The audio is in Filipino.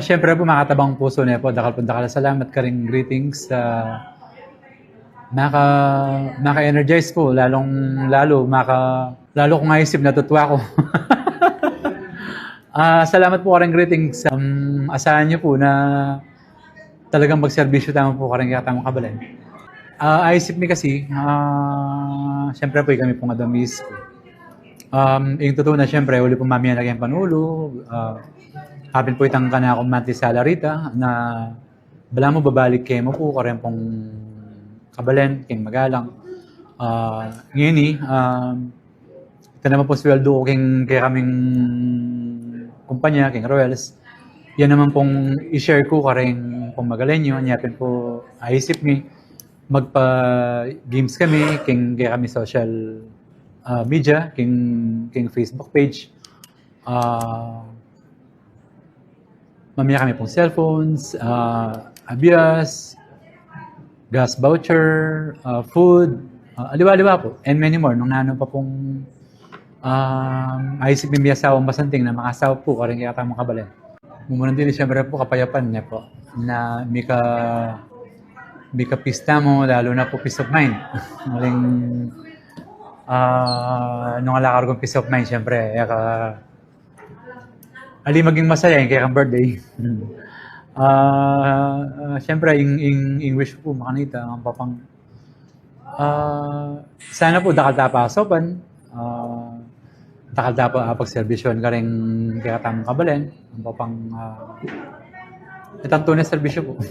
Siyempre po makatabang puso na po, dakal po dakal salamat ka ring greetings sa maka-energize po, lalo kong naisip natutuwa ko. Salamat po ka ring greetings. Asahan niyo po na talagang magserbisyo tama po ka rin kaya tamang kabalan. Isip mi kasi, siyempre po kami pong adamis ko. Yung totoo na siyempre, uli po mamiya na kayong panulo. Hapin po itang ka na akong monthly salary ta na bala mo babalik kayo mo po karen pong kabalen, king magalang. Ngayon ito naman po sweldo ko kaya kaming kumpanya, king Royals. Yan naman pong i-share ko karing pong magalenyo. Nyapin po aisip mi magpa-games kami, kaya kami social media, king Facebook page. Mamaya kami pong cellphones, abias, gas voucher, food, aliwa-liwa po, and many more. Nung nano pa pong isip mi asawang basanting na makasawa po, karing kaya tamang kabalan. Mumunan din siyempre po kapayapan niya po, na mika pista mo, lalo na po peace of mind. Maling, nung alakar kong peace of mind, siyempre, ali maging masaya yung kaya kang birthday. Siyempre, yung wish ko po makanita ang papang sana po dakal tapasopan, dakal tapa pagserbisyon ka rin kaya tamang kabalen ang papang itang tunay serbisyo po.